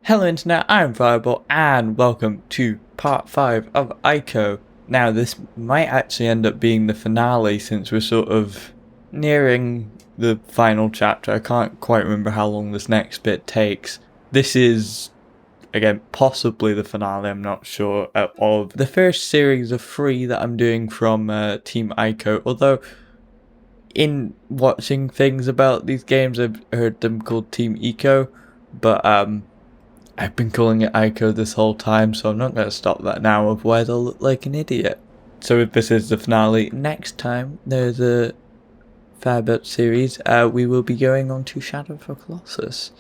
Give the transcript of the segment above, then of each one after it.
Hello Internet, I'm Firebolt and welcome to part 5 of ICO. Now this might actually end up being the finale since we're sort of nearing the final chapter. I can't quite remember how long this next bit takes. This is, again, possibly the finale, I'm not sure, of the first series of 3 that I'm doing from Team ICO, although in watching things about these games I've heard them called Team Eco, but I've been calling it ICO this whole time, so I'm not going to stop that now, otherwise I'll look like an idiot. So if this is the finale, next time there's a Firebolt series, we will be going on to Shadow of the Colossus.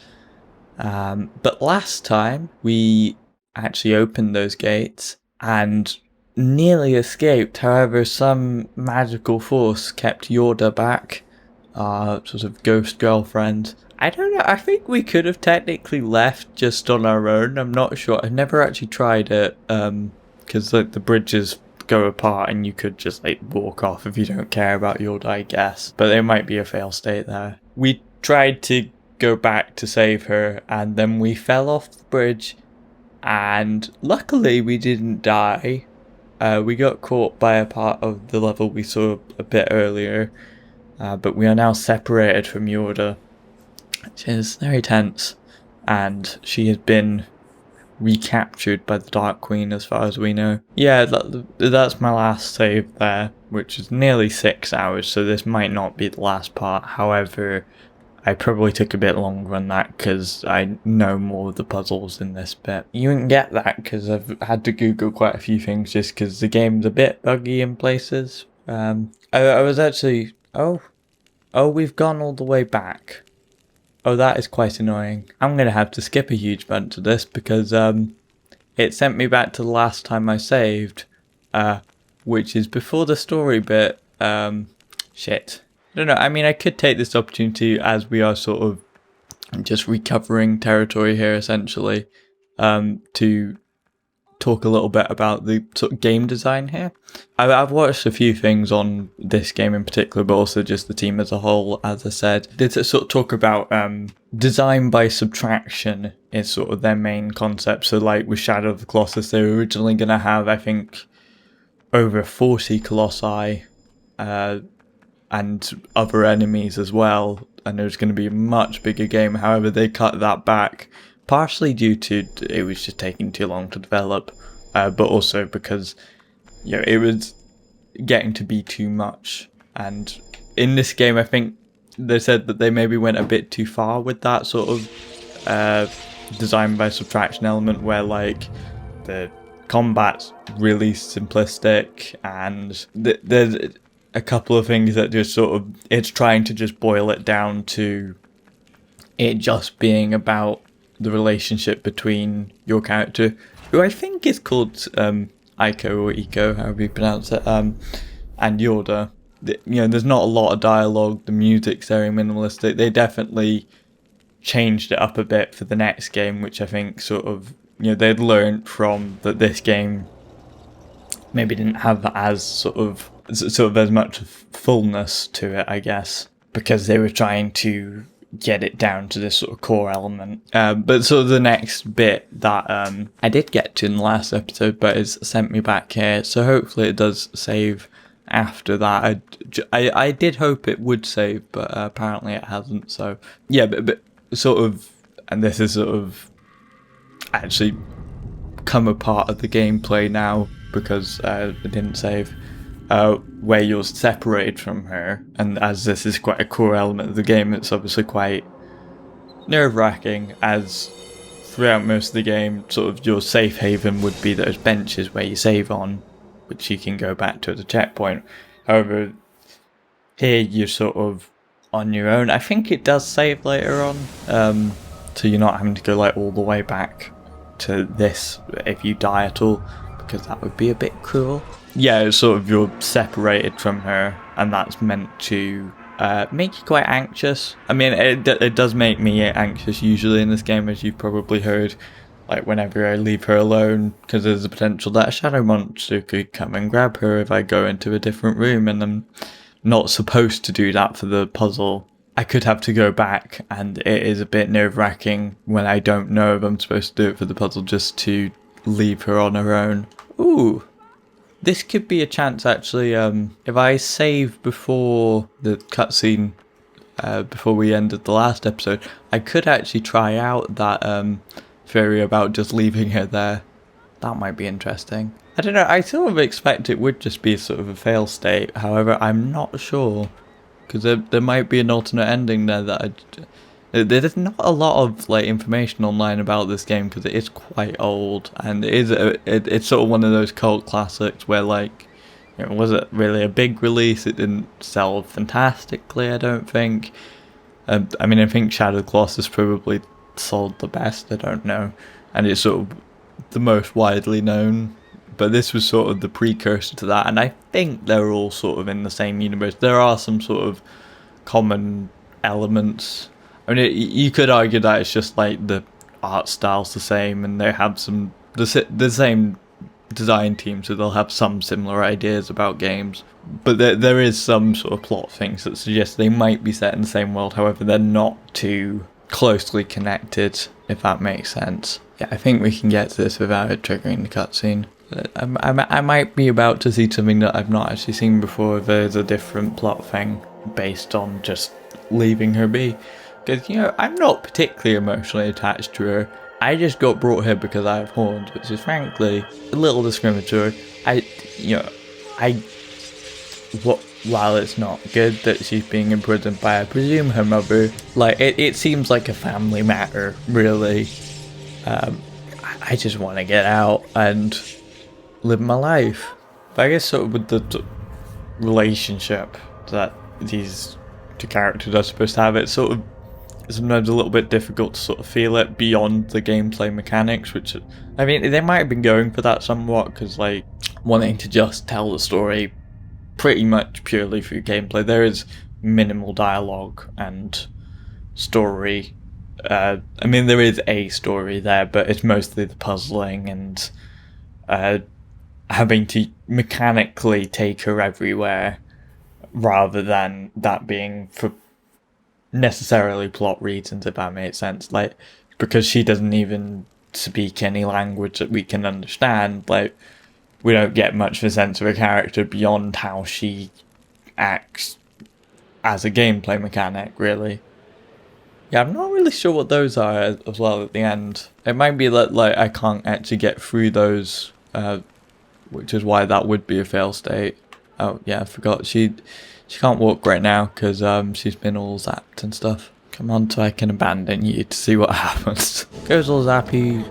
But last time, we actually opened those gates and nearly escaped. However, some magical force kept Yorda back, our sort of ghost girlfriend. I don't know, I think we could have technically left just on our own. I'm not sure. I've never actually tried it, because like the bridges go apart and you could just like walk off if you don't care about Yorda, I guess. But there might be a fail state there. We tried to go back to save her and then we fell off the bridge and luckily we didn't die. We got caught by a part of the level we saw a bit earlier, but we are now separated from Yorda, which is very tense, and she has been recaptured by the Dark Queen as far as we know. Yeah, that's my last save there, which is nearly 6 hours, so this might not be the last part. However, I probably took a bit longer on that because I know more of the puzzles in this bit. You wouldn't get that because I've had to Google quite a few things just because the game's a bit buggy in places. I was actually... Oh, we've gone all the way back. Oh, that is quite annoying. I'm going to have to skip a huge bunch of this because it sent me back to the last time I saved, which is before the story bit. Shit. I don't know, I mean, I could take this opportunity as we are sort of just recovering territory here, essentially, to talk a little bit about the sort of game design here. I've watched a few things on this game in particular, but also just the team as a whole, as I said. They sort of talk about design by subtraction is sort of their main concept. So like with Shadow of the Colossus, they were originally going to have, I think, over 40 Colossi and other enemies as well. And it was going to be a much bigger game. However, they cut that back. Partially due to it was just taking too long to develop, but also because it was getting to be too much. And in this game, I think they said that they maybe went a bit too far with that sort of design by subtraction element, where like the combat's really simplistic, and there's a couple of things that just sort of it's trying to just boil it down to it just being about the relationship between your character, who I think is called Ico or Eco, however you pronounce it, and Yorda. There's not a lot of dialogue, the music's very minimalistic. They definitely changed it up a bit for the next game, which I think sort of, they'd learned from that this game maybe didn't have as sort of as much fullness to it, I guess, because they were trying to get it down to this sort of core element. But sort of the next bit that I did get to in the last episode, but it's sent me back here, so hopefully it does save after that. I did hope it would save, but apparently it hasn't, so yeah, but sort of, and this is sort of actually come a part of the gameplay now because it didn't save. Where you're separated from her, and as this is quite a core element of the game, it's obviously quite nerve-wracking, as throughout most of the game, sort of your safe haven would be those benches where you save on, which you can go back to at a checkpoint. However, here you're sort of on your own. I think it does save later on, so you're not having to go like all the way back to this if you die at all, because that would be a bit cruel. Yeah, it's sort of you're separated from her, and that's meant to make you quite anxious. I mean, it does make me anxious usually in this game, as you've probably heard. Like whenever I leave her alone, because there's a potential that a shadow monster could come and grab her if I go into a different room, and I'm not supposed to do that for the puzzle I could have to go back, and it is a bit nerve-wracking when I don't know if I'm supposed to do it for the puzzle just to leave her on her own. Ooh, this could be a chance actually. If I save before the cutscene, before we ended the last episode, I could actually try out that theory about just leaving her there. That might be interesting. I don't know, I sort of expect it would just be sort of a fail state, however I'm not sure. Because there might be an alternate ending there that there's not a lot of like information online about this game because it is quite old, and it's sort of one of those cult classics where like it wasn't really a big release. It didn't sell fantastically, I don't think. I mean, I think Shadow Colossus probably sold the best. I don't know, and it's sort of the most widely known. But this was sort of the precursor to that, and I think they're all sort of in the same universe. There are some sort of common elements. I mean, you could argue that it's just like the art style's the same, and they have the same design team, so they'll have some similar ideas about games. But there is some sort of plot things that suggest they might be set in the same world. However, they're not too closely connected, if that makes sense. Yeah, I think we can get to this without it triggering the cutscene. I might be about to see something that I've not actually seen before. There's a different plot thing based on just leaving her be. Because, you know, I'm not particularly emotionally attached to her. I just got brought here because I have horns, which is frankly a little discriminatory. While it's not good that she's being imprisoned by, I presume, her mother, like, it seems like a family matter, really. I just want to get out and live my life. But I guess sort of with the relationship that these two characters are supposed to have, it's sort of sometimes a little bit difficult to sort of feel it beyond the gameplay mechanics, which, I mean, they might have been going for that somewhat, because like wanting to just tell the story pretty much purely through gameplay. There is minimal dialogue and story. I mean, there is a story there, but it's mostly the puzzling and having to mechanically take her everywhere, rather than that being for necessarily plot reasons, if that makes sense. Like, because she doesn't even speak any language that we can understand, like, we don't get much of a sense of a character beyond how she acts as a gameplay mechanic, really. Yeah, I'm not really sure what those are as well at the end. It might be that like I can't actually get through those, which is why that would be a fail state. Oh yeah, I forgot. She can't walk right now because she's been all zapped and stuff. Come on, so I can abandon you to see what happens. Goes all zappy.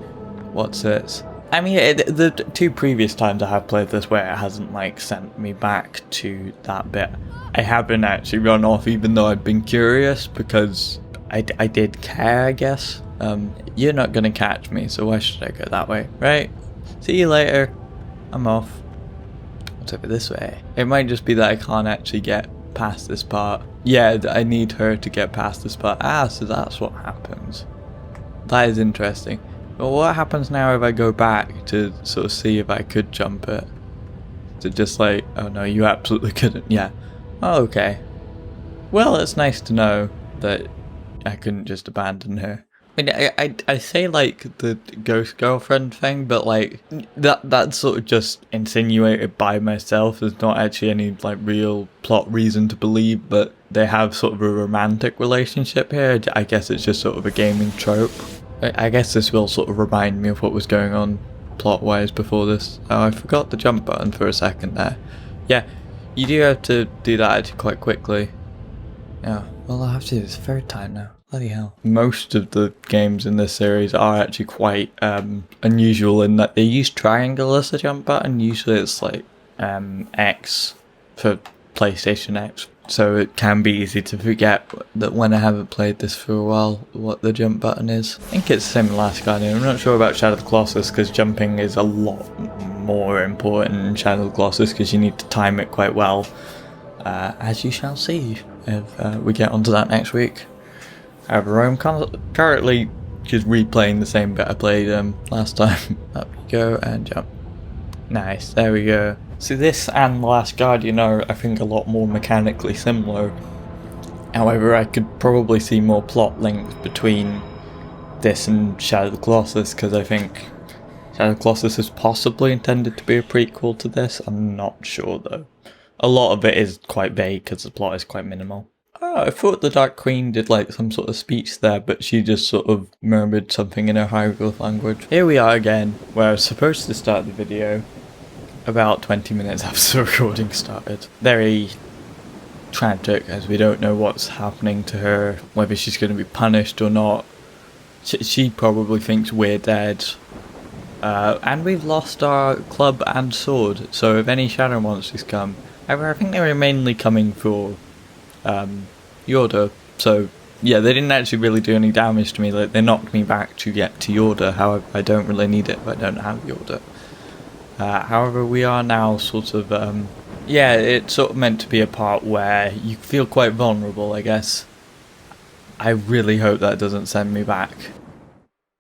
What's this? I mean, the two previous times I have played this where it hasn't like sent me back to that bit, I haven't actually run off, even though I've been curious, because I did care, I guess. You're not gonna catch me, so why should I go that way, right? See you later. I'm off. What's over this way? It might just be that I can't actually get past this part. Yeah, I need her to get past this part. Ah, so that's what happens. That is interesting. Well, what happens now if I go back to sort of see if I could jump it? Is it just like, oh no, you absolutely couldn't? Yeah. Oh, okay. Well, it's nice to know that I couldn't just abandon her. I mean, I say like the ghost girlfriend thing, but like that's sort of just insinuated by myself. There's not actually any like real plot reason to believe that they have sort of a romantic relationship here. I guess it's just sort of a gaming trope. I guess this will sort of remind me of what was going on plot-wise before this. Oh, I forgot the jump button for a second there. Yeah, you do have to do that actually quite quickly. Yeah, well, I'll have to do this third time now. Bloody hell. Most of the games in this series are actually quite unusual in that they use triangle as a jump button. Usually it's like X for PlayStation X. So it can be easy to forget that when I haven't played this for a while, what the jump button is. I think it's the same in Last Guardian. I'm not sure about Shadow of the Colossus because jumping is a lot more important in Shadow of the Colossus because you need to time it quite well. As you shall see if we get onto that next week. However, I'm currently just replaying the same bit I played last time. Up you go and jump. Nice, there we go. See, this and The Last Guardian are, I think, a lot more mechanically similar. However, I could probably see more plot links between this and Shadow of the Colossus, because I think Shadow of the Colossus is possibly intended to be a prequel to this. I'm not sure though. A lot of it is quite vague because the plot is quite minimal. Oh, I thought the Dark Queen did like some sort of speech there, but she just sort of murmured something in her hieroglyph language. Here we are again, where I was supposed to start the video about 20 minutes after the recording started. Very tragic, as we don't know what's happening to her, whether she's going to be punished or not. She probably thinks we're dead. And we've lost our club and sword, so if any shadow monsters come... However, I think they were mainly coming for Yorda, so yeah, they didn't actually really do any damage to me. Like, they knocked me back to get to Yorda. However, I don't really need it if I don't have Yorda. However, we are now sort of yeah, it's sort of meant to be a part where you feel quite vulnerable, I guess. I really hope that doesn't send me back.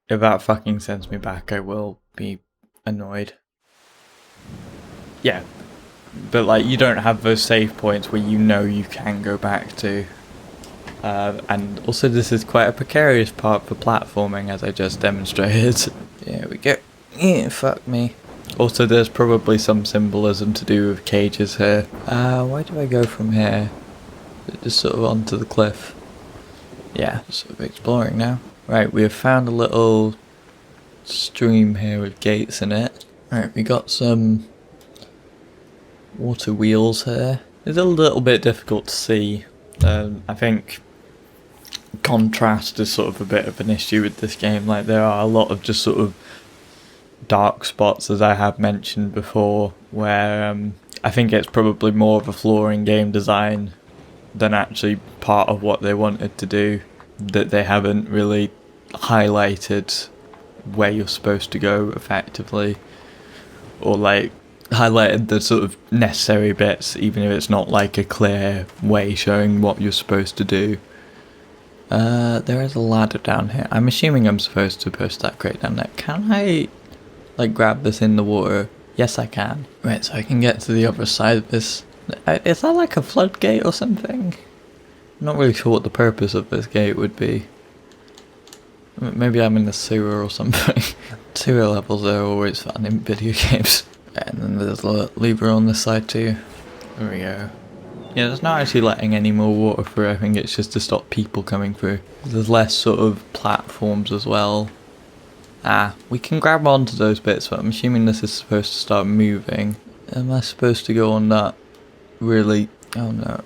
If that fucking sends me back, I will be annoyed. Yeah, but like, you don't have those save points where you know you can go back to. And also this is quite a precarious part for platforming, as I just demonstrated. There we go. Yeah, fuck me. Also, there's probably some symbolism to do with cages here. Why do I go from here? Just sort of onto the cliff. Yeah, sort of exploring now. Right, we have found a little stream here with gates in it. Right, we got some water wheels here. It's a little bit difficult to see. I think contrast is sort of a bit of an issue with this game. Like, there are a lot of just sort of dark spots, as I have mentioned before, where I think it's probably more of a flaw in game design than actually part of what they wanted to do, that they haven't really highlighted where you're supposed to go effectively, or like highlighted the sort of necessary bits, even if it's not like a clear way showing what you're supposed to do. There is a ladder down here. I'm assuming I'm supposed to push that crate down there. Can I like grab this in the water? Yes, I can. Right, so I can get to the other side of this. Is that like a floodgate or something? I'm not really sure what the purpose of this gate would be. Maybe I'm in the sewer or something. Sewer levels are always fun in video games. And then there's a lever on this side too. There we go. Yeah, it's not actually letting any more water through. I think it's just to stop people coming through. There's less sort of platforms as well. We can grab onto those bits, but I'm assuming this is supposed to start moving. Am I supposed to go on that? Really? Oh no.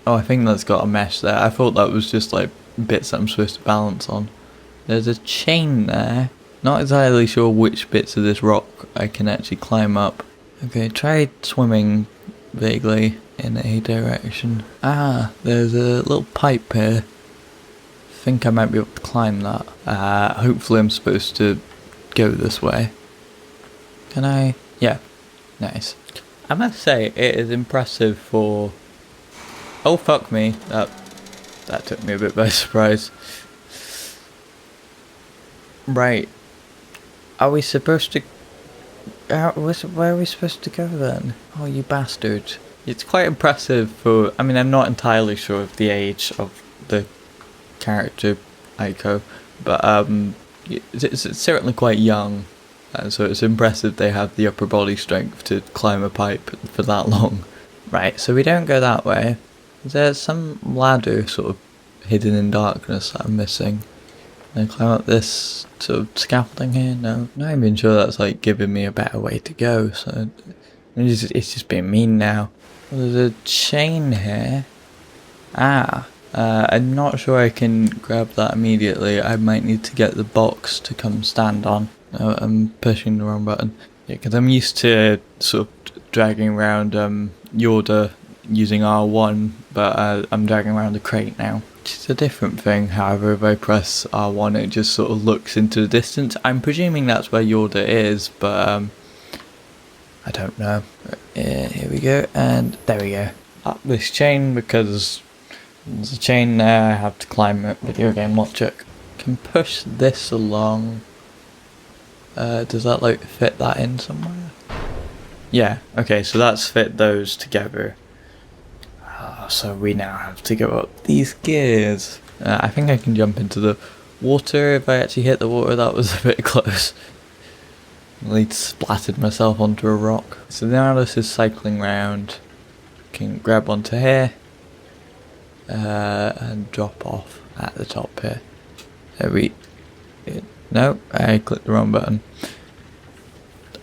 Oh, I think that's got a mesh there. I thought that was just like bits that I'm supposed to balance on. There's a chain there. Not entirely sure which bits of this rock I can actually climb up. Okay, try swimming vaguely in a direction. There's a little pipe here. I think I might be able to climb that. Hopefully I'm supposed to go this way. Can I? Yeah. Nice. I must say, it is impressive for... Oh, fuck me. That took me a bit by surprise. Right. Are we supposed to... where are we supposed to go then? Oh, you bastard. It's quite impressive for... I mean, I'm not entirely sure of the age of the character ICO, but it's certainly quite young, so it's impressive they have the upper body strength to climb a pipe for that long. Right, so we don't go that way. There's some ladder sort of hidden in darkness that I'm missing. Can I climb up this sort of scaffolding here? No, not even sure that's like giving me a better way to go, so it's just being mean now. Well, there's a chain here. I'm not sure I can grab that immediately. I might need to get the box to come stand on. Oh, I'm pushing the wrong button. Yeah, because I'm used to sort of dragging around Yorda using R1, but I'm dragging around the crate now. It's a different thing. However, if I press R1, it just sort of looks into the distance. I'm presuming that's where Yorda is, but I don't know. Here we go, and there we go. Up this chain, because there's a chain there, I have to climb it. Video game logic. Can push this along. Does that like fit that in somewhere? Yeah, okay, so that's fit those together. So we now have to go up these gears. I think I can jump into the water if I actually hit the water. That was a bit close. At least splattered myself onto a rock. So now this is cycling round. Can grab onto here and drop off at the top here. No, I clicked the wrong button.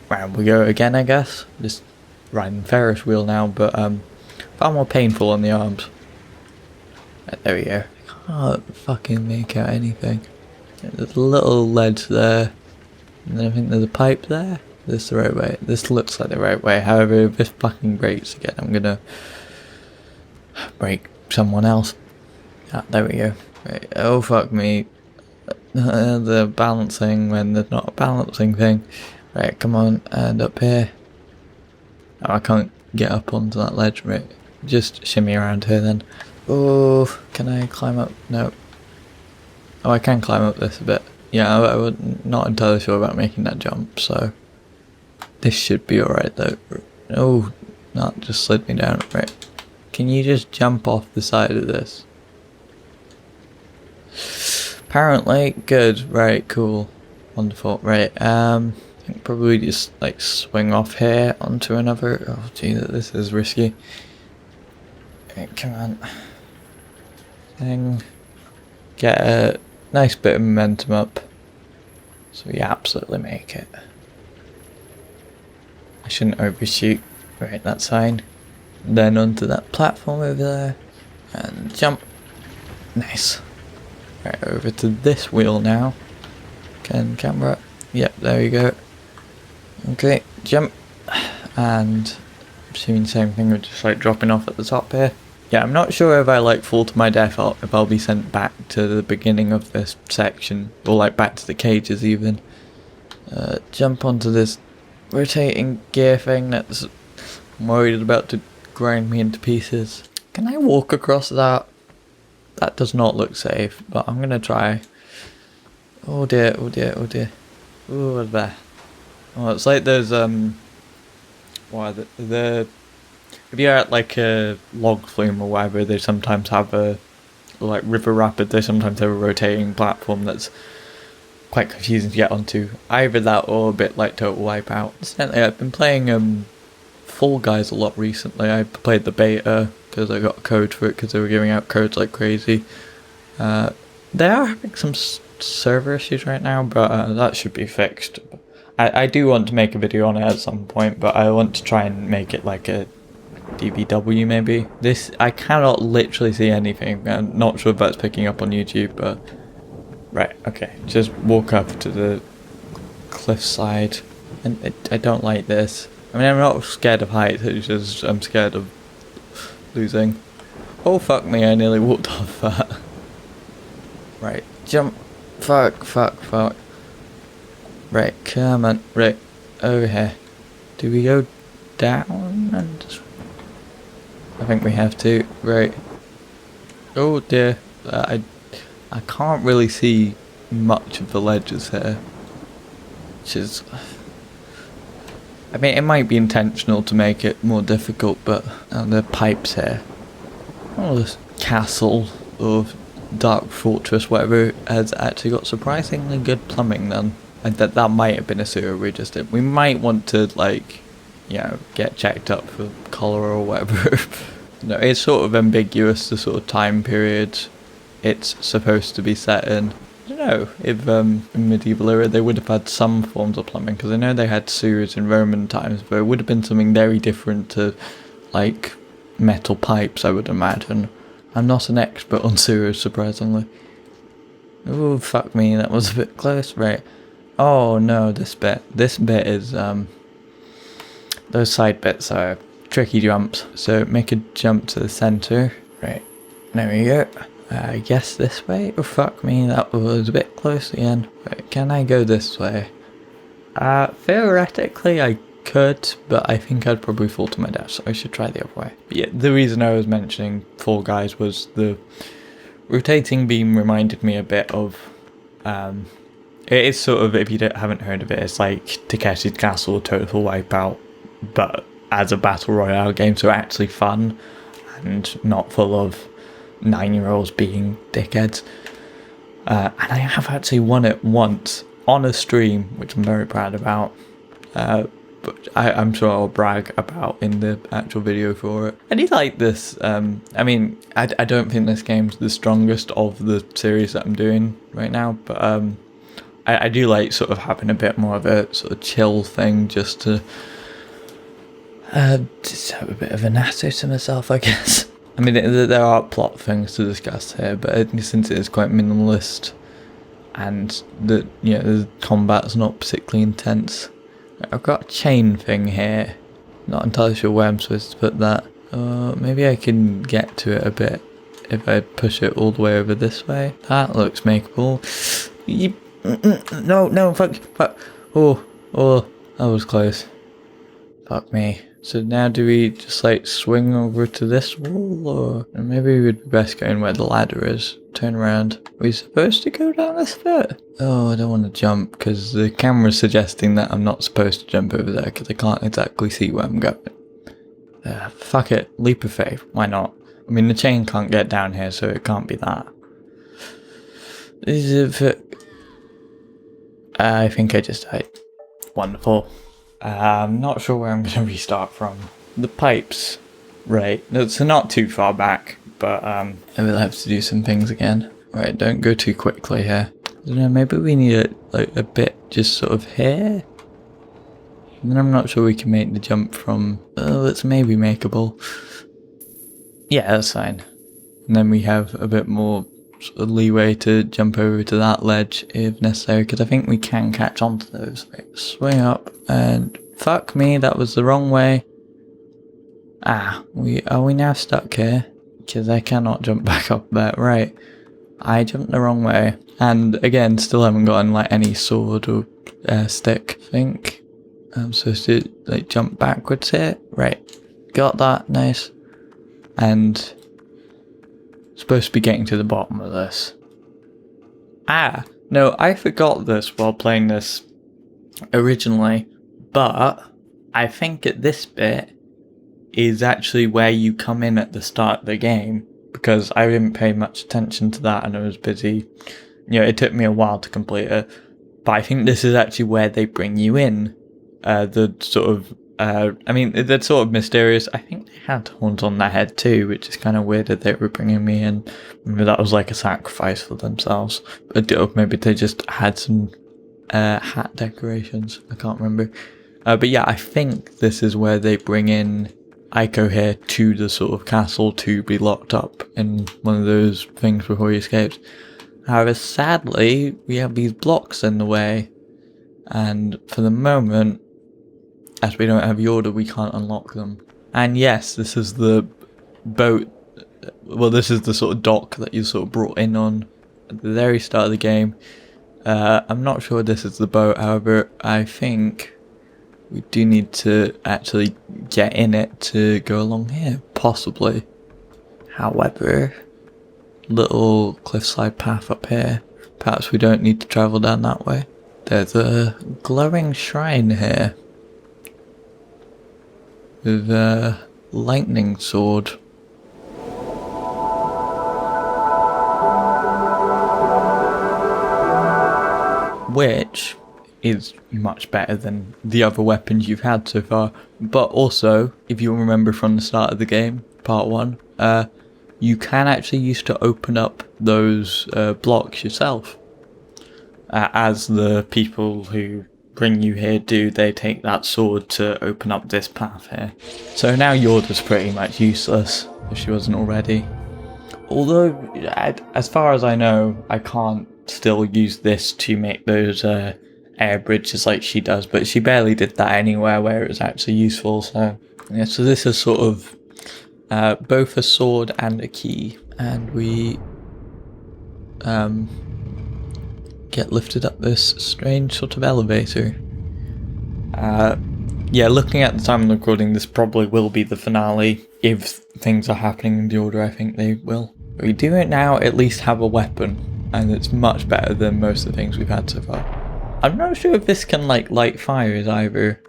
Round we go again, I guess. Just riding Ferris wheel now, but far more painful on the arms. There we go. I can't fucking make out anything. There's a little ledge there, and then I think there's a pipe there. This is the right way. This looks like the right way. However, if this fucking breaks again, I'm gonna break someone else. Ah, there we go. Right. Oh fuck me. The balancing when there's not a balancing thing. Right, come on, and up here. Oh, I can't get up onto that ledge, right? Just shimmy around here then. Oh, can I climb up? No. Oh, I can climb up this a bit. Yeah, I was not entirely sure about making that jump, so this should be alright though. Oh, that just slid me down. Right. Can you just jump off the side of this? Apparently, good. Right, cool. Wonderful. Right, I think probably just like swing off here onto another. Oh, gee, this is risky. Right, come on. Thing. Get a nice bit of momentum up. So we absolutely make it. I shouldn't overshoot. Right, that's fine. Then onto that platform over there. And jump. Nice. Right, over to this wheel now. Can camera? Yep, there we go. Okay, jump. And I'm assuming same thing with just like dropping off at the top here. Yeah, I'm not sure if I like fall to my death or if I'll be sent back to the beginning of this section. Or like back to the cages even. Jump onto this rotating gear thing that's I'm worried about to grind me into pieces. Can I walk across that? That does not look safe, but I'm gonna try. Oh dear, oh dear, oh dear. Oh, what's there? Oh, it's like there's if you're at like a log flume or whatever, they sometimes have a like river rapid. They sometimes have a rotating platform that's quite confusing to get onto. Either that or a bit like Total Wipeout. Incidentally, I've been playing Fall Guys a lot recently. I played the beta because I got a code for it because they were giving out codes like crazy. They are having some server issues right now, but that should be fixed. I do want to make a video on it at some point, but I want to try and make it like a DVW maybe. This, I cannot literally see anything. I'm not sure if that's picking up on YouTube, but right, okay. Just walk up to the cliffside, and I don't like this. I mean, I'm not scared of heights, it's just I'm scared of losing. Oh fuck me, I nearly walked off that. Right, jump. Fuck, fuck, fuck. Right, come on. Right, over here. Do we go down and just... I think we have to. Right. Oh dear. I can't really see much of the ledges here. Which is... I mean, it might be intentional to make it more difficult, but the pipes here. Oh, this castle of Dark Fortress, whatever, has actually got surprisingly good plumbing then. And that might have been a sewer we just did. We might want to, like, you know, get checked up for cholera or whatever. No, it's sort of ambiguous, the sort of time period it's supposed to be set in. I don't know if in medieval era they would have had some forms of plumbing, because I know they had sewers in Roman times, but it would have been something very different to, like, metal pipes, I would imagine. I'm not an expert on sewers, surprisingly. Oh, fuck me, that was a bit close. Right. Oh no, this bit. This bit is, those side bits are tricky jumps. So make a jump to the centre. Right. There we go. I guess this way? Oh fuck me, that was a bit close again. Right, can I go this way? Theoretically I could, but I think I'd probably fall to my death, so I should try the other way. But yeah, the reason I was mentioning Fall Guys was the rotating beam reminded me a bit of, it is sort of, if you haven't heard of it, it's like Takeshi's Castle Total Wipeout, but as a battle royale game, so actually fun. and not full of 9-year-olds being dickheads. And I have actually won it once on a stream, which I'm very proud about. But I'm sure I'll brag about in the actual video for it. I do like this. I mean, I don't think this game's the strongest of the series that I'm doing right now, but I do like sort of having a bit more of a sort of chill thing just to just have a bit of an natter to myself, I guess. I mean, there are plot things to discuss here, but since it is quite minimalist and the combat's not particularly intense, I've got a chain thing here. Not entirely sure where I'm supposed to put that. Maybe I can get to it a bit if I push it all the way over this way. That looks makeable. No, fuck. Oh, that was close. Fuck me. So now do we just like swing over to this wall, or maybe we'd be best going where the ladder is. Turn around. Are we supposed to go down this bit? Oh, I don't want to jump because the camera's suggesting that I'm not supposed to jump over there because I can't exactly see where I'm going. Fuck it. Leap of faith. Why not? I mean, the chain can't get down here, so it can't be that. I think I just died. Wonderful. I'm not sure where I'm going to restart from. The pipes. Right. So not too far back, but I will have to do some things again. Right, don't go too quickly here. I don't know, maybe we need a bit just sort of here. And then I'm not sure we can make the jump from... Oh, it's maybe makeable. Yeah, that's fine. And then we have a bit more sort of leeway to jump over to that ledge if necessary, because I think we can catch onto those. Right, swing up and... Fuck me, that was the wrong way. Are we now stuck here? Because I cannot jump back up there. Right. I jumped the wrong way. And again, still haven't gotten like any sword or stick. I think I'm supposed to like jump backwards here. Right. Got that. Nice. And supposed to be getting to the bottom of this. No, I forgot this while playing this originally. But I think at this bit is actually where you come in at the start of the game, because I didn't pay much attention to that and I was busy. It took me a while to complete it, but I think this is actually where they bring you in. The sort of, I mean, they're sort of mysterious. I think they had horns on their head too, which is kind of weird that they were bringing me in. Maybe that was like a sacrifice for themselves. Or maybe they just had some hat decorations. I can't remember. But yeah, I think this is where they bring in ICO here to the sort of castle to be locked up in one of those things before he escapes. However, sadly, we have these blocks in the way, and for the moment, as we don't have Yorda, we can't unlock them. And yes, this is the boat, well, this is the sort of dock that you sort of brought in on at the very start of the game. I'm not sure this is the boat, however, I think we do need to actually get in it to go along here, possibly. However, little cliffside path up here. Perhaps we don't need to travel down that way. There's a glowing shrine here with a lightning sword. Which is much better than the other weapons you've had so far. But also, if you remember from the start of the game, part 1, you can actually use to open up those blocks yourself. As the people who bring you here do, they take that sword to open up this path here. So now Yorda's pretty much useless, if she wasn't already. Although, as far as I know, I can't still use this to make those air bridges like she does, but she barely did that anywhere where it was actually useful. So yeah, so this is sort of both a sword and a key, and we get lifted up this strange sort of elevator. Yeah, looking at the time of the recording, this probably will be the finale. If things are happening in the order I think they will. We do now at least have a weapon, and it's much better than most of the things we've had so far. I'm not sure if this can like light fires either.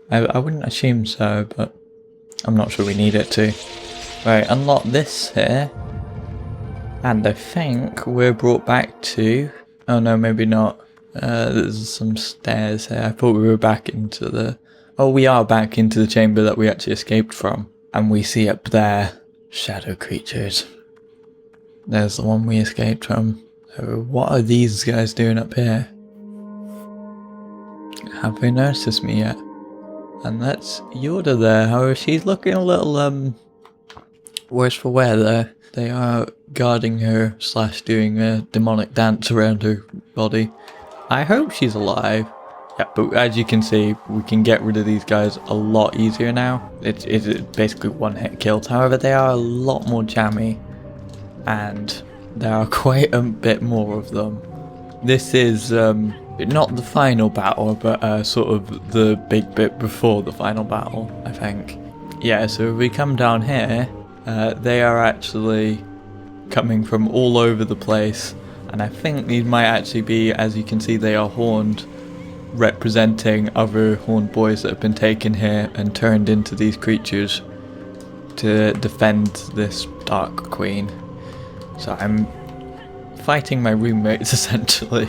I wouldn't assume so, but I'm not sure we need it to. Right, unlock this here. And I think we're brought back to... Oh no, maybe not. There's some stairs here. I thought we were back into the... Oh, we are back into the chamber that we actually escaped from. And we see up there, shadow creatures. There's the one we escaped from. So what are these guys doing up here? Have they noticed me yet? And that's Yorda there. However, she's looking a little, worse for wear there. They are guarding her / doing a demonic dance around her body. I hope she's alive. Yeah, but as you can see, we can get rid of these guys a lot easier now. It's basically one-hit kills. However, they are a lot more jammy, and there are quite a bit more of them. This is not the final battle, but sort of the big bit before the final battle, I think. Yeah, so if we come down here, they are actually coming from all over the place, and I think these might actually be, as you can see, they are horned, representing other horned boys that have been taken here and turned into these creatures to defend this Dark Queen. So I'm fighting my roommates essentially.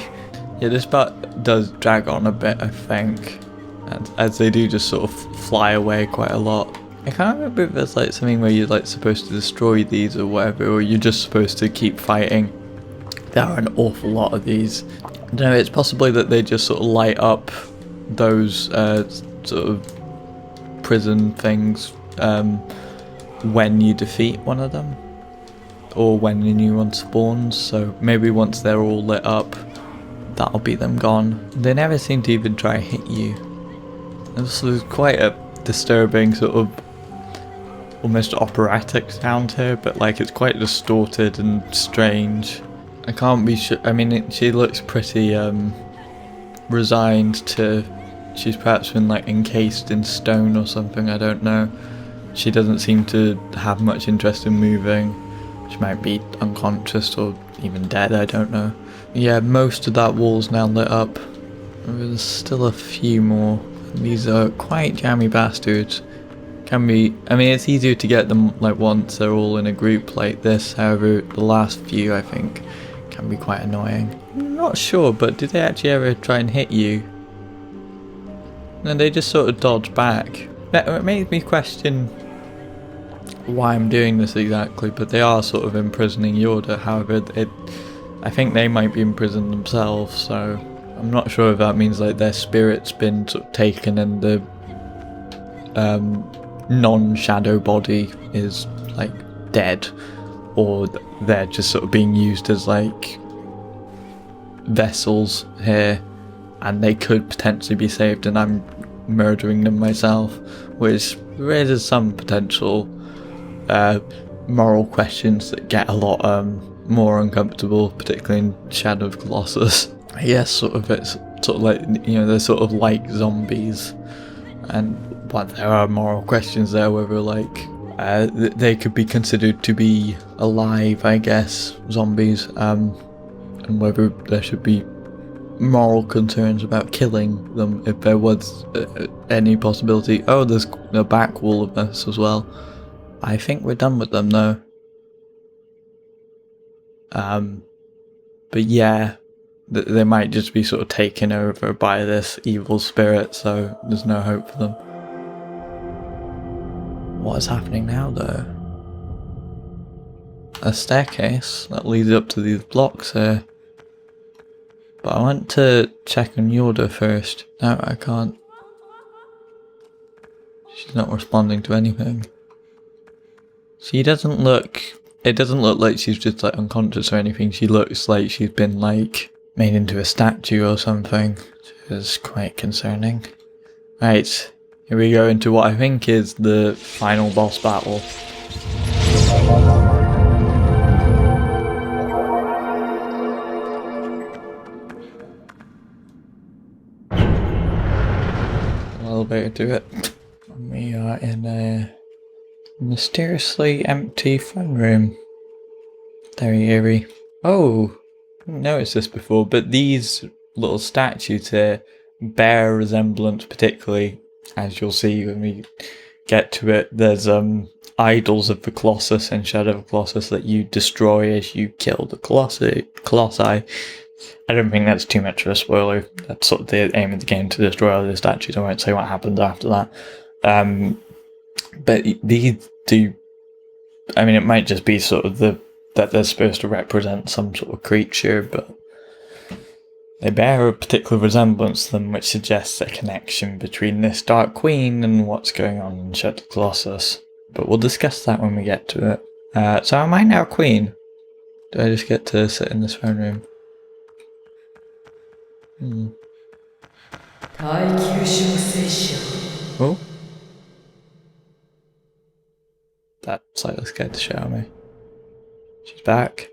Yeah, this part does drag on a bit, I think, and as they do just sort of fly away quite a lot. I can't remember if there's like something where you're like supposed to destroy these or whatever, or you're just supposed to keep fighting. There are an awful lot of these. I don't know, it's possibly that they just sort of light up those sort of prison things when you defeat one of them, or when a new one spawns. So maybe once they're all lit up, that'll be them gone. They never seem to even try to hit you. There's quite a disturbing sort of almost operatic sound here, but like it's quite distorted and strange. I can't be sure. I mean, she looks pretty resigned to... She's perhaps been like encased in stone or something, I don't know. She doesn't seem to have much interest in moving. She might be unconscious or even dead, I don't know. Yeah, most of that wall's now lit up. There's still a few more. These are quite jammy bastards. Can be... I mean, it's easier to get them like once they're all in a group like this. However, the last few, I think, can be quite annoying. I'm not sure, but did they actually ever try and hit you? No, they just sort of dodge back. That makes me question why I'm doing this exactly, but they are sort of imprisoning Yorda. However, I think they might be imprisoned themselves, so I'm not sure if that means like their spirit's been sort of taken and the non-shadow body is like dead, or they're just sort of being used as like vessels here, and they could potentially be saved and I'm murdering them myself, which raises some potential moral questions that get a lot more uncomfortable, particularly in Shadow of Colossus. Yes, sort of, it's sort of like, you know, they're sort of like zombies, and but there are moral questions there whether like they could be considered to be alive, I guess, zombies, and whether there should be moral concerns about killing them if there was any possibility. Oh, there's a back wall of this as well. I think we're done with them though. But yeah, they might just be sort of taken over by this evil spirit, so there's no hope for them. What is happening now though? A staircase that leads up to these blocks here. But I want to check on Yorda first. No, I can't. She's not responding to anything. She doesn't look... It doesn't look like she's just like unconscious or anything. She looks like she's been like made into a statue or something, which is quite concerning. Right, here we go into what I think is the final boss battle. A little bit to it. We are in a mysteriously empty throne room. Very eerie. Oh, I didn't notice this before, but these little statues here bear resemblance, particularly as you'll see when we get to it, there's idols of the Colossus and Shadow of the Colossus that you destroy as you kill the Colossi. I don't think that's too much of a spoiler. That's sort of the aim of the game, to destroy all the statues. I won't say what happens after that. But these do... I mean, it might just be sort of that they're supposed to represent some sort of creature, but they bear a particular resemblance to them, which suggests a connection between this Dark Queen and what's going on in Shadow of the Colossus. But we'll discuss that when we get to it. So am I now Queen? Do I just get to sit in this throne room? Oh? That slightly scared the shit out of me. She's back.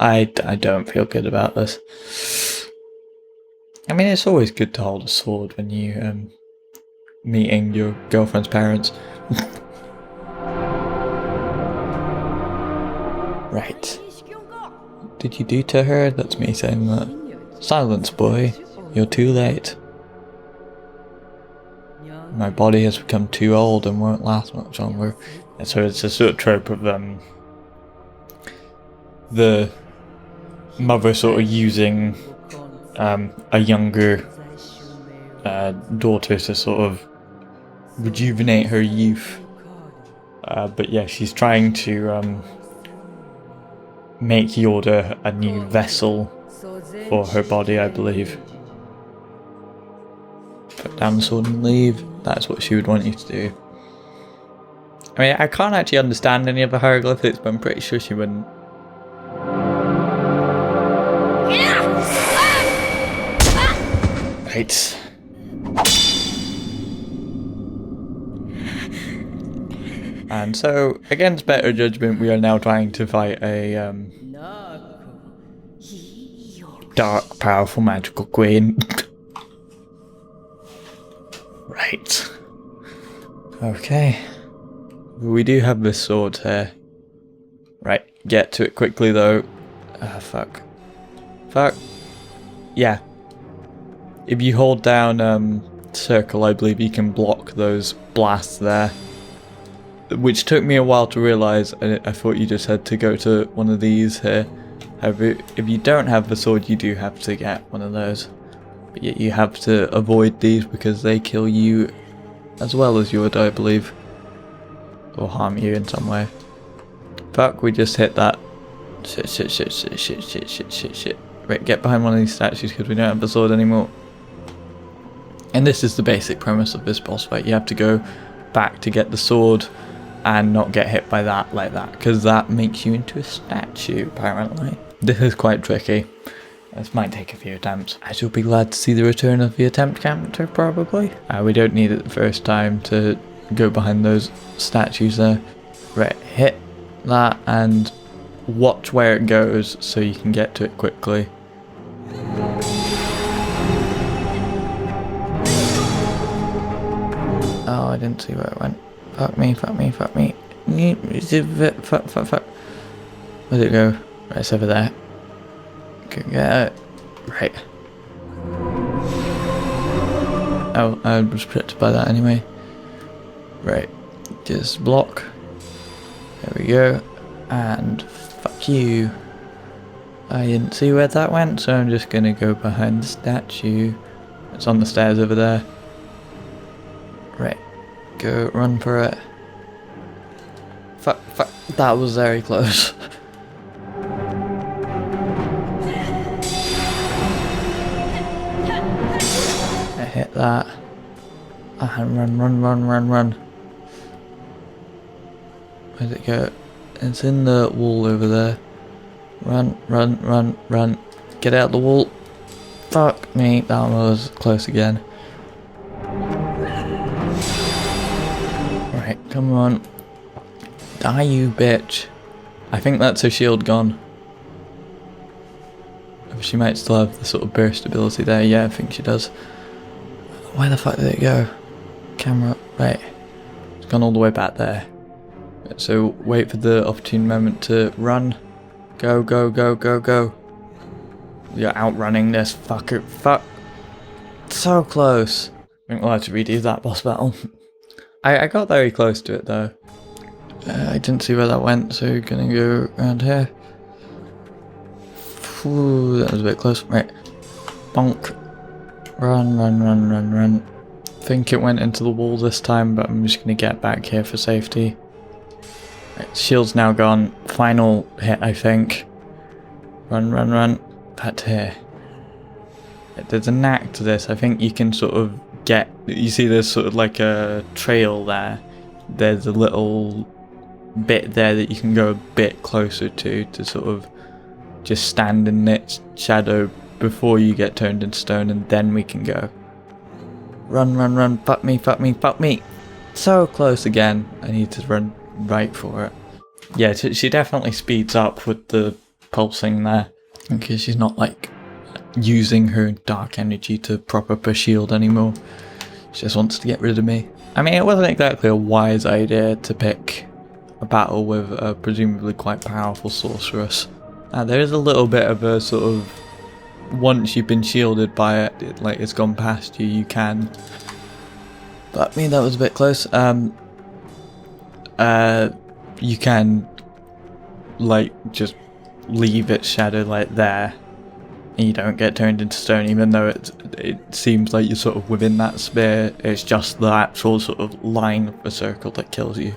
I don't feel good about this. I mean, it's always good to hold a sword when you meeting your girlfriend's parents. Right. What did you do to her? That's me saying that. Silence, boy. You're too late. My body has become too old and won't last much longer. And so it's a sort of trope of the mother sort of using a younger daughter to sort of rejuvenate her youth. But yeah, she's trying to make Yorda a new vessel for her body, I believe. Put down the sword and leave. That's what she would want you to do. I mean, I can't actually understand any of the hieroglyphics, but I'm pretty sure she wouldn't. Right. And so, against better judgment, we are now trying to fight a dark, powerful, magical queen. Right. Okay. We do have this sword here. Right, get to it quickly though. Fuck. Fuck. Yeah. If you hold down circle, I believe you can block those blasts there. Which took me a while to realise. I thought you just had to go to one of these here. However, if you don't have the sword, you do have to get one of those. But yet you have to avoid these because they kill you as well as Yorda, I believe. Or harm you in some way. Fuck, we just hit that. Shit. Right, get behind one of these statues because we don't have the sword anymore. And this is the basic premise of this boss fight. You have to go back to get the sword and not get hit by that like that, because that makes you into a statue, apparently. This is quite tricky. This might take a few attempts. As you'll be glad to see the return of the attempt counter, probably. We don't need it the first time to go behind those statues there. Right, hit that and watch where it goes so you can get to it quickly. Oh, I didn't see where it went. Fuck me. Fuck. Where'd it go? Right, it's over there. Can get it. Right. Oh, I was protected by that anyway. Right. Just block. There we go. And fuck you. I didn't see where that went, so I'm just gonna go behind the statue. It's on the stairs over there. Right. Go, run for it. Fuck. That was very close. I hit that. And run. Where'd it go? It's in the wall over there. Run. Get out the wall. Fuck me, that one was close again. Right, come on. Die, you bitch. I think that's her shield gone. She might still have the sort of burst ability there. Yeah, I think she does. Where the fuck did it go? Camera. Right. It's gone all the way back there. So wait for the opportune moment to run. Go. You're outrunning this fucker. Fuck. So close. I think we'll have to redo that boss battle. I got very close to it though. I didn't see where that went, so we're gonna go around here. Ooh, that was a bit close. Right. Bonk. Run, run, run, run, run. Think it went into the wall this time, but I'm just gonna get back here for safety. Right, shield's now gone. Final hit, I think. Run, run, run. Back to here. There's a knack to this. I think you can sort of get... You see there's sort of like a trail there. There's a little bit there that you can go a bit closer to sort of just stand in its shadow before you get turned into stone, and then we can go. Run, run, run. Fuck me, fuck me, fuck me. So close again. I need to run right for it. Yeah, she definitely speeds up with the pulsing there. Because she's not like using her dark energy to prop up her shield anymore. She just wants to get rid of me. I mean, it wasn't exactly a wise idea to pick a battle with a presumably quite powerful sorceress. There is a little bit of a sort of, once you've been shielded by it, like it's gone past you, you can. But I mean, that was a bit close. You can like just leave its shadow like there, and you don't get turned into stone, even though it seems like you're sort of within that sphere. It's just the actual sort of line of the circle that kills you.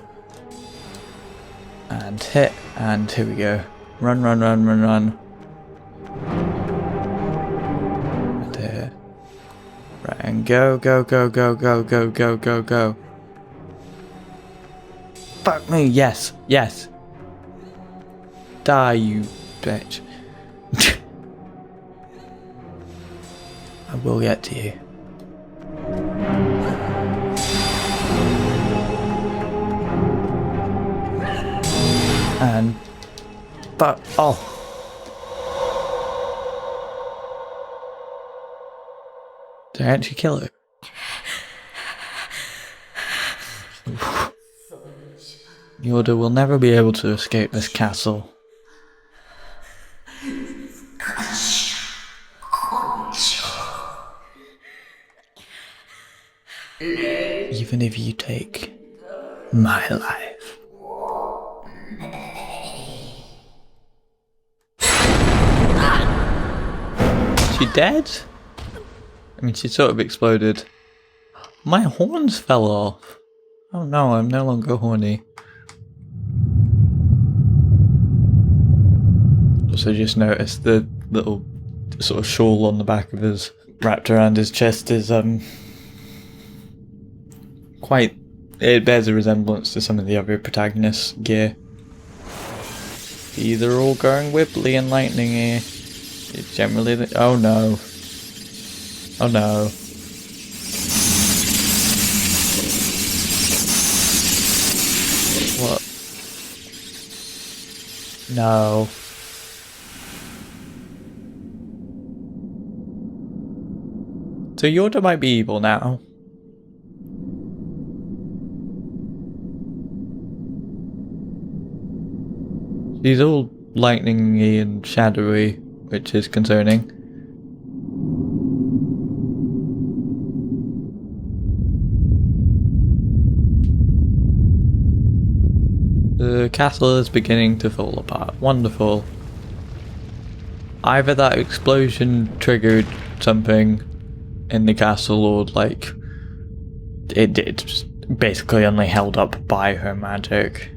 And hit, and here we go. Run, run, run, run, run. And here. Right, and go, go, go, go, go, go, go, go, go. Fuck me, yes, yes. Die, you bitch. I will get to you. And... but... oh. Did I actually kill her? Yorda will never be able to escape this castle. Even if you take my life. She dead? I mean, she sort of exploded. My horns fell off. Oh no, I'm no longer horny. Also just noticed the little sort of shawl on the back of his, wrapped around his chest, is quite, it bears a resemblance to some of the other protagonists' gear. These are all going wibbly and lightningy. It's generally the, oh no. Oh no. What? No. So Yorda might be evil now. She's all lightningy and shadowy, which is concerning. The castle is beginning to fall apart. Wonderful. Either that explosion triggered something in the castle, or like it's basically only held up by her magic.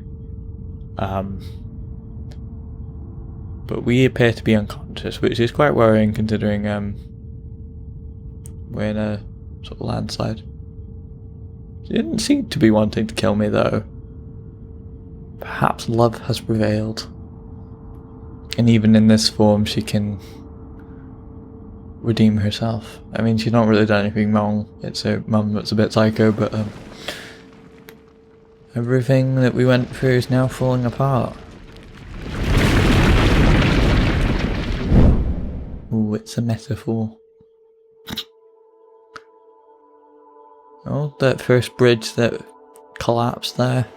But we appear to be unconscious, which is quite worrying considering we're in a sort of landslide. She didn't seem to be wanting to kill me though. Perhaps love has prevailed. And even in this form she can redeem herself. I mean, she's not really done anything wrong. It's her mum that's a bit psycho, but everything that we went through is now falling apart. Ooh, it's a metaphor. Oh, that first bridge that collapsed there.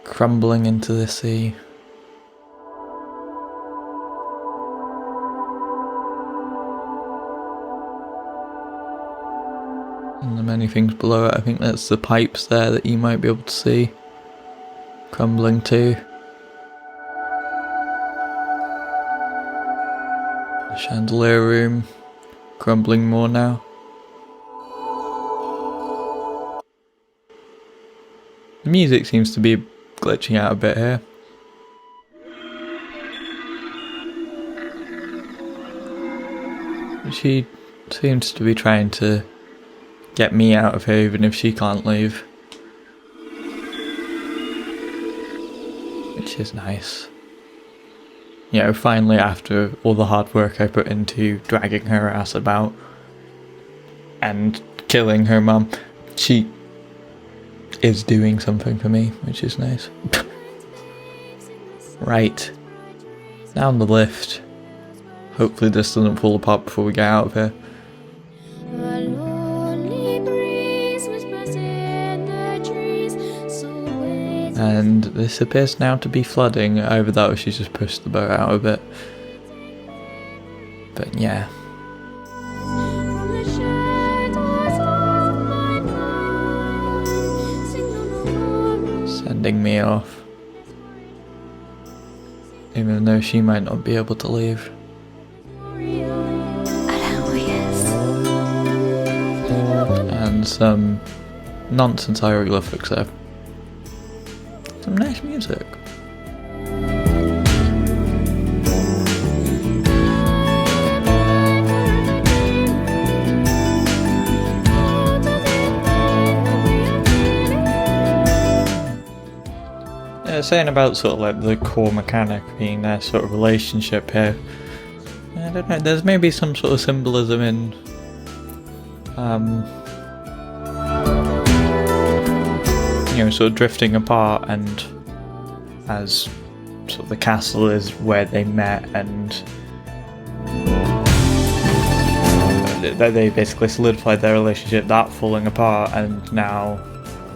Crumbling into the sea. tiny things below it. I think that's the pipes there that you might be able to see crumbling too. The chandelier room crumbling more now. The music seems to be glitching out a bit here. She seems to be trying to get me out of here even if she can't leave. Which is nice. You know, finally after all the hard work I put into dragging her ass about and killing her mum, she is doing something for me, which is nice. Right. Down the lift. Hopefully this doesn't fall apart before we get out of here. And this appears now to be flooding. Either that or she's just pushed the boat out a bit. But yeah. Sending me off. Even though she might not be able to leave. And some nonsense hieroglyphics there. Some nice music. Yeah, saying about sort of like the core mechanic being their sort of relationship here. I don't know, there's maybe some sort of symbolism in you know, sort of drifting apart, and as sort of the castle is where they met, and they basically solidified their relationship, that falling apart, and now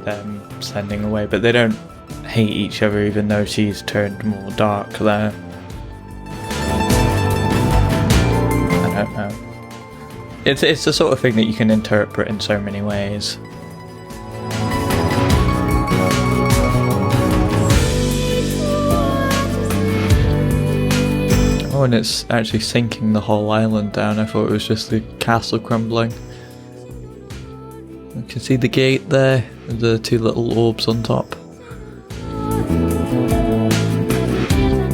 them sending away. But they don't hate each other, even though she's turned more dark there. I don't know. It's the sort of thing that you can interpret in so many ways. Oh, and it's actually sinking the whole island down. I thought it was just the castle crumbling. You can see the gate there, with the two little orbs on top.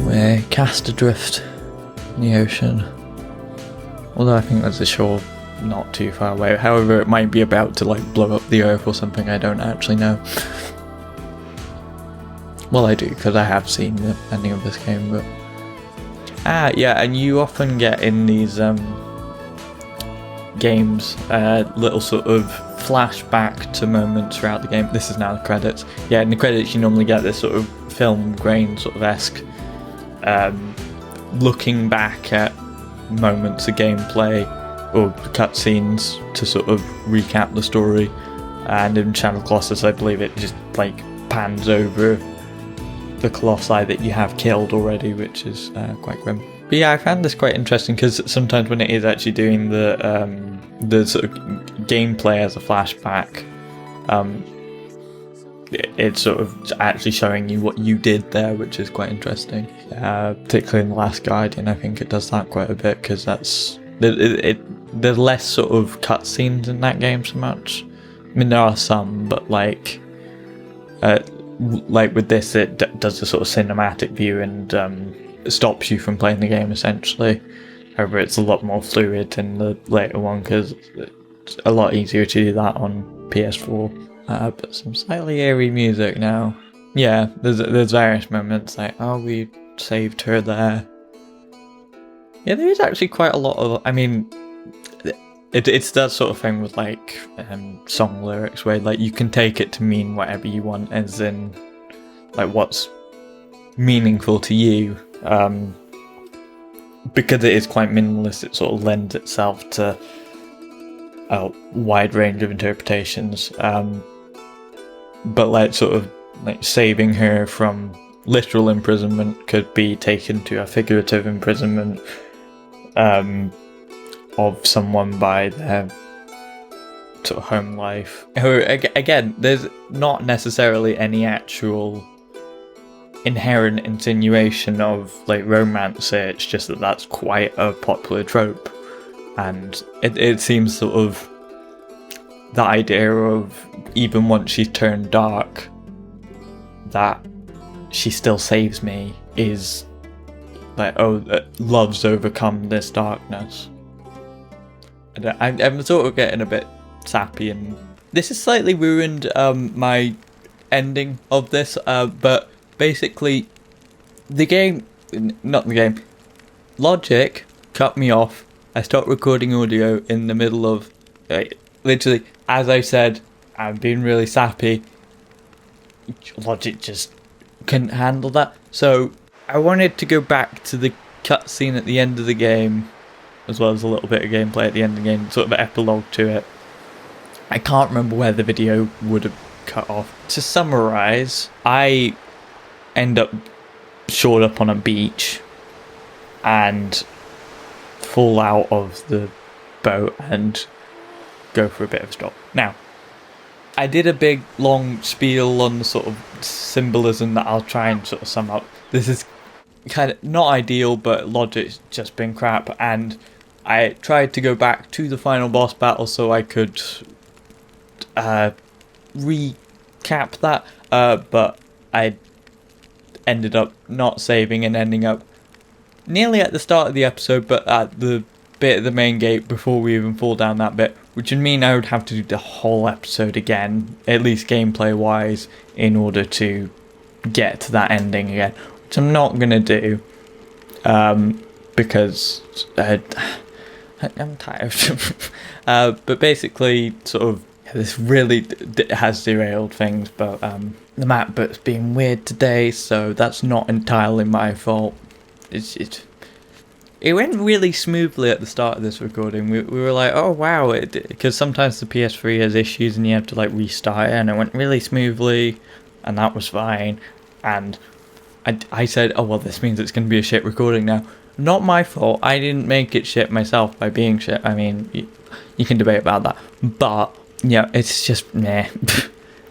We're cast adrift in the ocean. Although I think there's a shore not too far away. However, it might be about to like blow up the earth or something. I don't actually know. Well, I do, because I have seen the ending of this game, but... yeah, and you often get in these games little sort of flashback to moments throughout the game. This is now the credits. Yeah, in the credits you normally get this sort of film grain sort of esque looking back at moments of gameplay or cutscenes to sort of recap the story. And in Channel Colossus, I believe it just like pans over the colossi that you have killed already, which is quite grim. But yeah, I found this quite interesting because sometimes when it is actually doing the sort of gameplay as a flashback, it's sort of actually showing you what you did there, which is quite interesting. Particularly in The Last Guardian, I think it does that quite a bit, because that's there's less sort of cutscenes in that game so much. I mean, there are some, but like with this, it does the sort of cinematic view and stops you from playing the game essentially. However, it's a lot more fluid in the later one because it's a lot easier to do that on PS4. But some slightly eerie music now. Yeah, there's various moments like, oh, we saved her there. Yeah, there is actually quite a lot of, I mean, it's that sort of thing with like song lyrics where like you can take it to mean whatever you want, as in like what's meaningful to you. Because it is quite minimalist, it sort of lends itself to a wide range of interpretations. But like sort of like saving her from literal imprisonment could be taken to a figurative imprisonment of someone by their sort of home life. Again, there's not necessarily any actual inherent insinuation of like romance here. It's just that that's quite a popular trope, and it seems sort of the idea of even once she's turned dark, that she still saves me is like, oh, love's overcome this darkness. I'm sort of getting a bit sappy, and this has slightly ruined my ending of this, but basically Logic cut me off. I stopped recording audio in the middle of literally, as I said, I'm being really sappy. Logic just couldn't handle that, so I wanted to go back to the cutscene at the end of the game, as well as a little bit of gameplay at the end of the game, sort of an epilogue to it. I can't remember where the video would have cut off. To summarise, I end up shored up on a beach and fall out of the boat and go for a bit of a stop. Now, I did a big long spiel on the sort of symbolism that I'll try and sort of sum up. This is kind of not ideal, but Logic's just been crap, and I tried to go back to the final boss battle so I could recap that, but I ended up not saving and ending up nearly at the start of the episode, but at the bit at the main gate before we even fall down that bit, which would mean I would have to do the whole episode again, at least gameplay wise, in order to get to that ending again, which I'm not going to do, because I'm tired. But basically, sort of, this really has derailed things, but the map bit's being weird today, so that's not entirely my fault. It went really smoothly at the start of this recording. We were like, oh wow, because sometimes the PS3 has issues and you have to like restart it, and it went really smoothly, and that was fine. And I said, oh well, this means it's going to be a shit recording now. Not my fault. I didn't make it shit myself by being shit. I mean, you can debate about that, but yeah, it's just nah.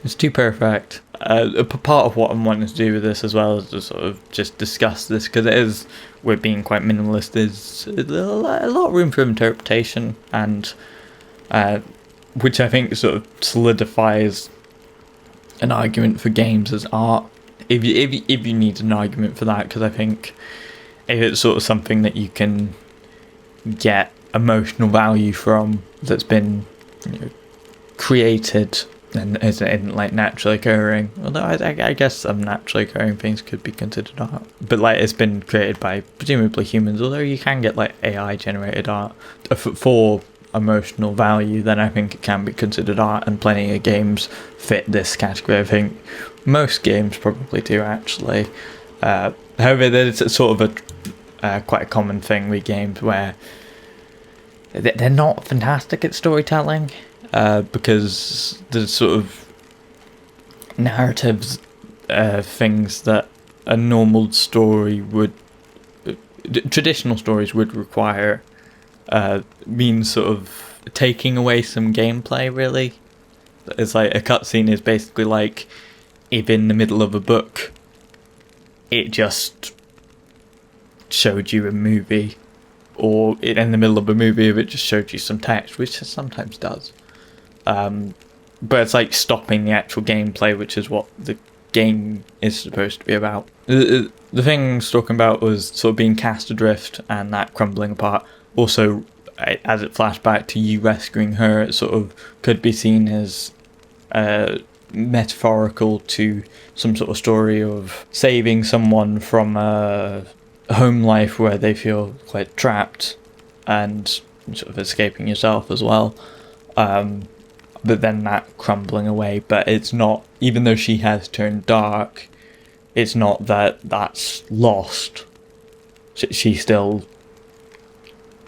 It's too perfect. Part of what I'm wanting to do with this as well is to sort of just discuss this, because we're being quite minimalist. There's a lot of room for interpretation, and which I think sort of solidifies an argument for games as art. If you need an argument for that, because I think if it's sort of something that you can get emotional value from, that's been created and isn't like naturally occurring, although I guess some naturally occurring things could be considered art, but like it's been created by presumably humans, although you can get like AI generated art for emotional value, then I think it can be considered art, and plenty of games fit this category. I think most games probably do actually. However, there's sort of a quite a common thing with games where they're not fantastic at storytelling, because the sort of narratives, things that a normal story would, traditional stories would require, means sort of taking away some gameplay, really. It's like a cutscene is basically like if in the middle of a book it just showed you a movie, or in the middle of a movie if it just showed you some text, which it sometimes does. But it's like stopping the actual gameplay, which is what the game is supposed to be about. The thing I was talking about was sort of being cast adrift and that crumbling apart. Also, as it flashed back to you rescuing her, it sort of could be seen as metaphorical to some sort of story of saving someone from a home life where they feel quite trapped, and sort of escaping yourself as well. But then that crumbling away, but it's not, even though she has turned dark, it's not that that's lost. She still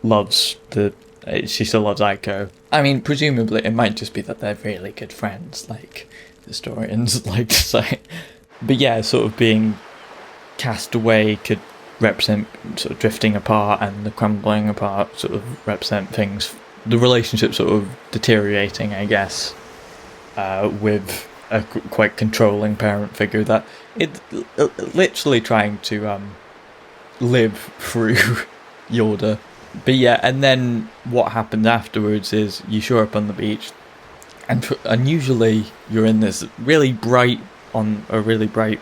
loves ICO. I mean, presumably it might just be that they're really good friends, like historians like to say. But yeah, sort of being cast away could represent sort of drifting apart, and the crumbling apart sort of represent things the relationship sort of deteriorating, I guess, with a quite controlling parent figure that it's literally trying to live through Yorda. But yeah, and then what happens afterwards is you show up on the beach, and unusually you're in this really bright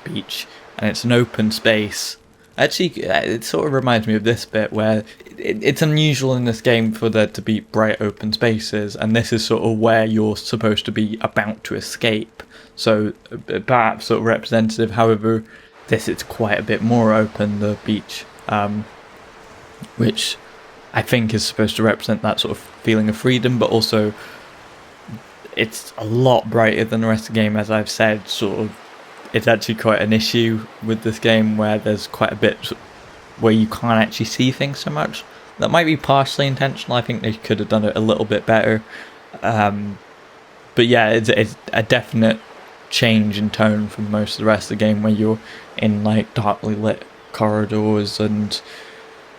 beach, and it's an open space. Actually, it sort of reminds me of this bit where it's unusual in this game for there to be bright open spaces, and this is sort of where you're supposed to be about to escape. So perhaps sort of representative. However, this is quite a bit more open, the beach, which I think is supposed to represent that sort of feeling of freedom, but also it's a lot brighter than the rest of the game, as I've said. Sort of, it's actually quite an issue with this game where there's quite a bit where you can't actually see things so much. That might be partially intentional. I think they could have done it a little bit better. But yeah, it's a definite change in tone from most of the rest of the game, where you're in like darkly lit corridors and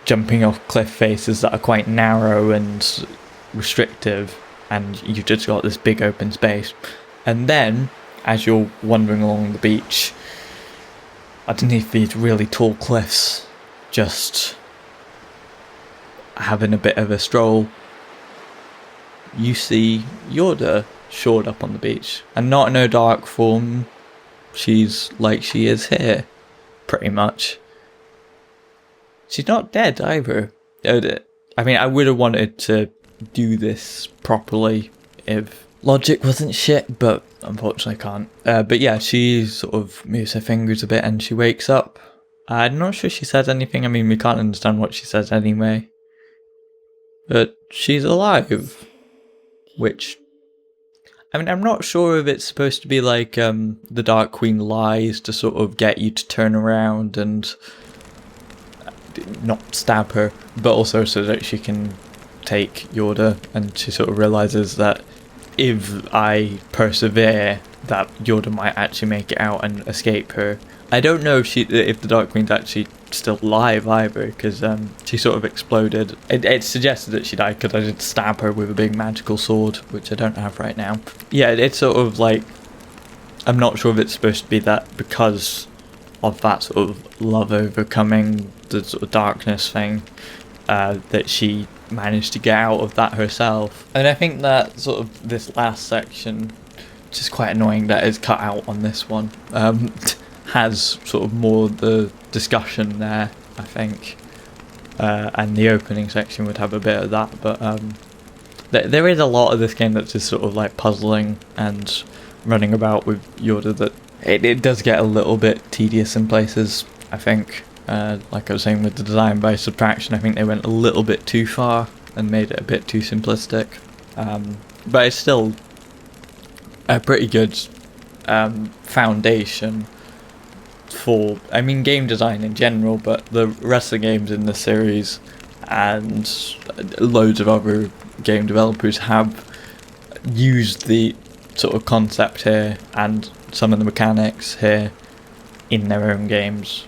jumping off cliff faces that are quite narrow and restrictive, and you've just got this big open space. And then, as you're wandering along the beach, underneath these really tall cliffs, just having a bit of a stroll, you see Yorda shored up on the beach. And not in her dark form, she's like she is here, pretty much. She's not dead either. I mean, I would have wanted to do this properly if logic wasn't shit, but unfortunately I can't. But yeah, she sort of moves her fingers a bit and she wakes up. I'm not sure she says anything. I mean, we can't understand what she says anyway. But she's alive. Which, I mean, I'm not sure if it's supposed to be like the Dark Queen lies to sort of get you to turn around and not stab her, but also so that she can take Yorda, and she sort of realizes that if I persevere, that Yorda might actually make it out and escape her. I don't know if the Dark Queen's actually still alive either, because she sort of exploded. It suggested that she died because I did stab her with a big magical sword, which I don't have right now. Yeah, it's sort of like, I'm not sure if it's supposed to be that because of that sort of love overcoming the sort of darkness thing, that she managed to get out of that herself. And I think that sort of this last section, which is quite annoying that is cut out on this one, has sort of more the discussion there, I think, and the opening section would have a bit of that, but there is a lot of this game that's just sort of like puzzling and running about with Yorda that it does get a little bit tedious in places, I think. Like I was saying with the design by subtraction, I think they went a little bit too far and made it a bit too simplistic, but it's still a pretty good foundation for, I mean, game design in general, but the rest of the games in the series and loads of other game developers have used the sort of concept here and some of the mechanics here in their own games.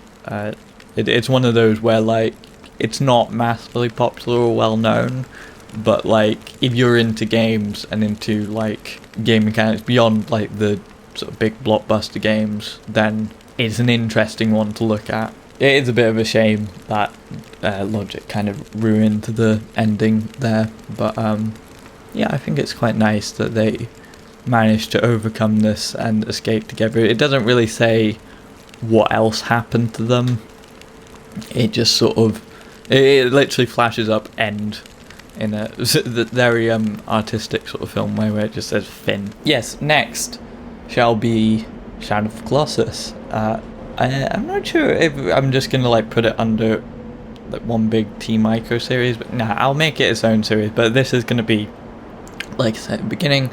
It's one of those where, like, it's not massively popular or well known, but like if you're into games and into like game mechanics beyond like the sort of big blockbuster games, then it's an interesting one to look at. It is a bit of a shame that logic kind of ruined the ending there, but yeah, I think it's quite nice that they managed to overcome this and escape together. It doesn't really say what else happened to them. It just sort of, it literally flashes up end in a very artistic sort of film way where it just says Finn. Yes, next shall be Shadow of the Colossus. I'm not sure if I'm just gonna like put it under like one big Team ICO series, but nah, I'll make it its own series. But this is gonna be, like I said at the beginning,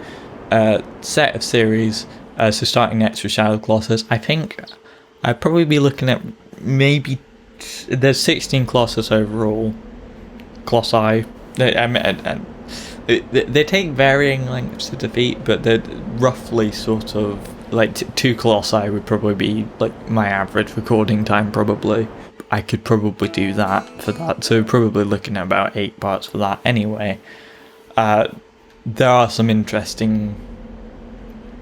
set of series. So starting next with Shadow of the Colossus, I think I'd probably be looking at maybe there's 16 Colossus overall. Colossi. They take varying lengths to defeat, but they're roughly sort of like 2 Colossi would probably be like my average recording time. Probably I could probably do that for that, so probably looking at about 8 parts for that anyway. there are some interesting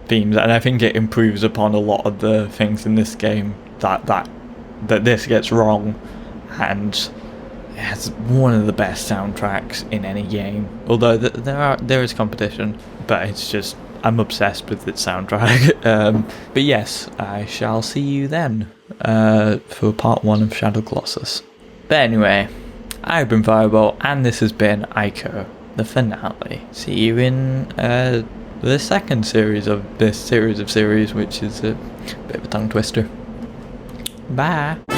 themes, and I think it improves upon a lot of the things in this game that this gets wrong, and it has one of the best soundtracks in any game. Although there is competition, but it's just I'm obsessed with its soundtrack. But yes, I shall see you then for part 1 of Shadow Colossus. But anyway, I've been Firebolt, and this has been ICO, the finale. See you in the second series of this series of series, which is a bit of a tongue twister. Bye!